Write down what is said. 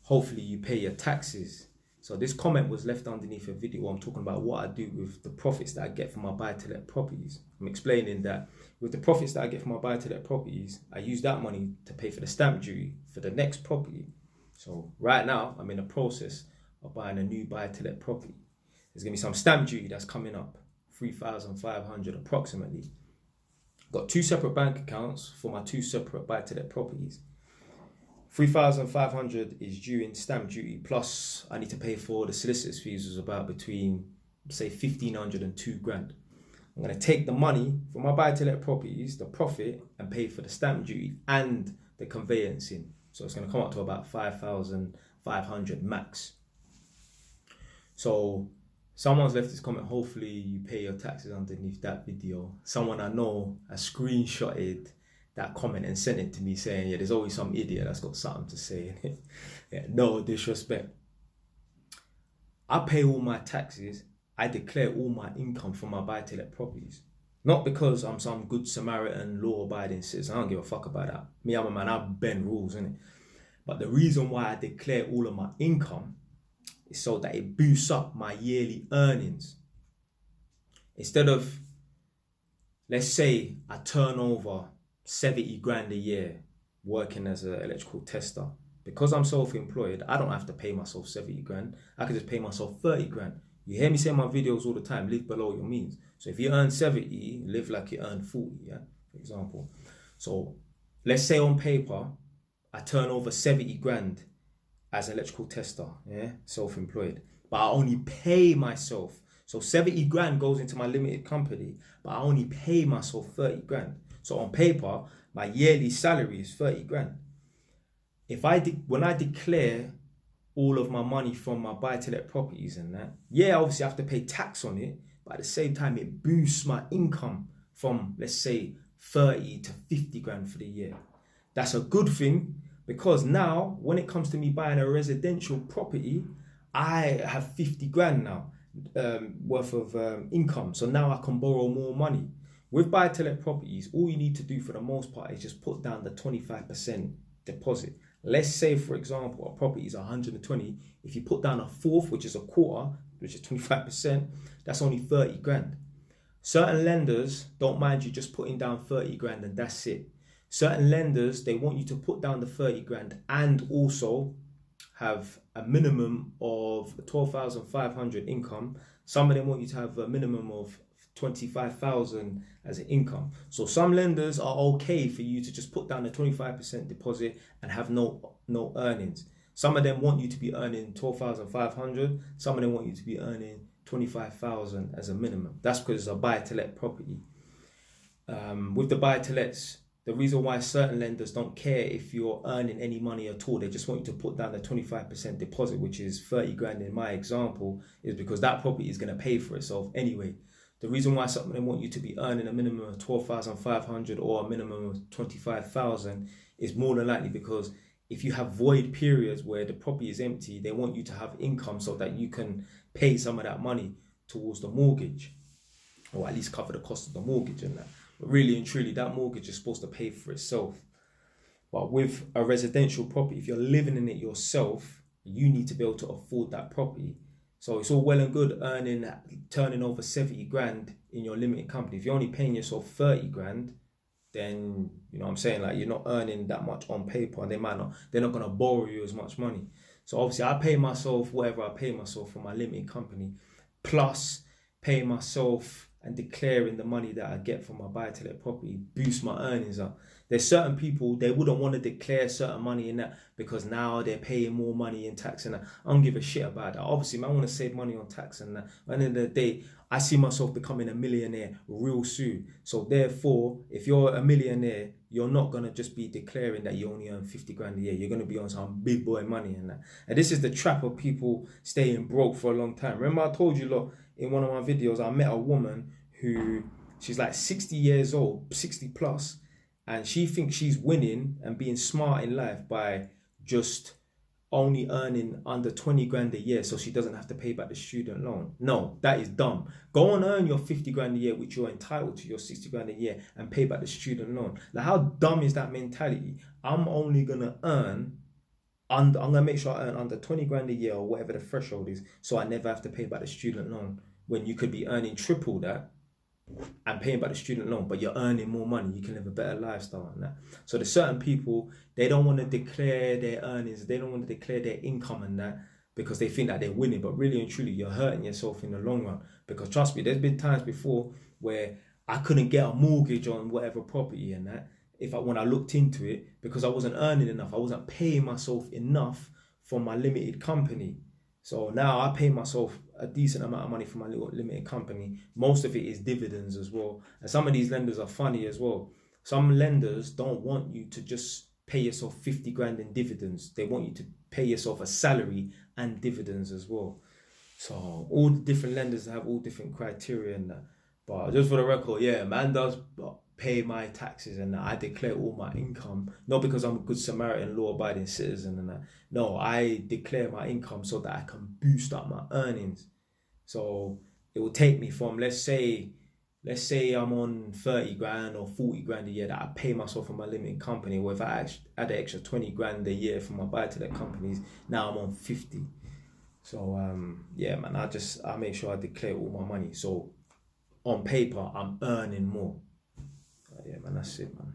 hopefully you pay your taxes. So this comment was left underneath a video. I'm talking about what I do with the profits that I get from my buy-to-let properties. I'm explaining that with the profits that I get from my buy-to-let properties, I use that money to pay for the stamp duty for the next property. So right now, I'm in the process of buying a new buy-to-let property. There's going to be some stamp duty that's coming up, 3,500 approximately. Got two separate bank accounts for my two separate buy-to-let properties. 3,500 is due in stamp duty, plus I need to pay for the solicitor's fees, was about between, say, 1,500 and 2 grand. I'm going to take the money from my buy-to-let properties, the profit, and pay for the stamp duty and the conveyancing. So it's going to come up to about 5,500 max. So someone's left this comment, hopefully you pay your taxes underneath that video. Someone I know has screenshotted that comment and sent it to me saying, yeah, there's always some idiot that's got something to say in it. Yeah, no disrespect. I pay all my taxes. I declare all my income from my buy-to-let properties. Not because I'm some good Samaritan, law-abiding citizen. I don't give a fuck about that. Me, I'm a man, I bend rules, innit? But the reason why I declare all of my income is so that it boosts up my yearly earnings. Instead of, let's say, I turn over 70 grand a year working as an electrical tester. Because I'm self-employed, I don't have to pay myself 70 grand. I can just pay myself 30 grand. You hear me say in my videos all the time, live below your means. So if you earn 70, live like you earn 40, yeah, for example. So let's say on paper, I turn over 70 grand as an electrical tester, yeah, self-employed. But I only pay myself. So 70 grand goes into my limited company, but I only pay myself 30 grand. So on paper, my yearly salary is 30 grand. When I declare all of my money from my buy-to-let properties and that, yeah, obviously I have to pay tax on it, but at the same time, it boosts my income from, let's say, 30 to 50 grand for the year. That's a good thing, because now when it comes to me buying a residential property, I have 50 grand now worth of income. So now I can borrow more money. With buy-to-let properties, all you need to do for the most part is just put down the 25% deposit. Let's say, for example, a property is 120. If you put down a fourth, which is a quarter, which is 25%, that's only 30 grand. Certain lenders don't mind you just putting down 30 grand and that's it. Certain lenders, they want you to put down the 30 grand and also have a minimum of 12,500 income. Some of them want you to have a minimum of 25,000 as an income. So some lenders are okay for you to just put down a 25% deposit and have no earnings. Some of them want you to be earning 12,500. Some of them want you to be earning 25,000 as a minimum. That's because it's a buy-to-let property. With the buy-to-lets, the reason why certain lenders don't care if you're earning any money at all, they just want you to put down the 25% deposit, which is 30 grand in my example, is because that property is going to pay for itself anyway. The reason why some of them want you to be earning a minimum of 12,500 or a minimum of 25,000 is more than likely because if you have void periods where the property is empty, they want you to have income so that you can pay some of that money towards the mortgage, or at least cover the cost of the mortgage and that. But really and truly, that mortgage is supposed to pay for itself. But with a residential property, if you're living in it yourself, you need to be able to afford that property. So it's all well and good turning over 70 grand in your limited company. If you're only paying yourself 30 grand, then, you know what I'm saying, like you're not earning that much on paper and they're not going to borrow you as much money. So obviously I pay myself whatever I pay myself for my limited company, plus paying myself and declaring the money that I get from my buy-to-let property boosts my earnings up. There's certain people, they wouldn't want to declare certain money in that because now they're paying more money in tax and that. I don't give a shit about that. Obviously, I want to save money on tax and that. At the end of the day, I see myself becoming a millionaire real soon. So therefore, if you're a millionaire, you're not going to just be declaring that you only earn 50 grand a year. You're going to be on some big boy money and that. And this is the trap of people staying broke for a long time. Remember I told you, look, in one of my videos, I met a woman who, she's like 60 years old, 60 plus, and she thinks she's winning and being smart in life by just only earning under 20 grand a year so she doesn't have to pay back the student loan. No, that is dumb. Go and earn your 50 grand a year, which you're entitled to, your 60 grand a year, and pay back the student loan. Like, how dumb is that mentality? I'm only going to earn I'm gonna make sure I earn under 20 grand a year or whatever the threshold is, so I never have to pay back the student loan. When you could be earning triple that and paying back the student loan, but you're earning more money, you can live a better lifestyle and that. So there's certain people, they don't want to declare their earnings, they don't want to declare their income and that, because they think that they're winning, but really and truly you're hurting yourself in the long run. Because trust me, there's been times before where I couldn't get a mortgage on whatever property and that, when I looked into it, because I wasn't earning enough, I wasn't paying myself enough for my limited company. So now I pay myself a decent amount of money for my little limited company. Most of it is dividends as well. And some of these lenders are funny as well. Some lenders don't want you to just pay yourself 50 grand in dividends. They want you to pay yourself a salary and dividends as well. So all the different lenders have all different criteria and that. But just for the record, yeah, man does pay my taxes and I declare all my income, not because I'm a good Samaritan, law-abiding citizen and that. No, I declare my income so that I can boost up my earnings. So it will take me from, let's say I'm on 30 grand or 40 grand a year that I pay myself for my limited company, or if I add an extra 20 grand a year for my buy-to-let companies, now I'm on 50. So yeah, man, I make sure I declare all my money. So on paper, I'm earning more. Yeah, man, that's it, man.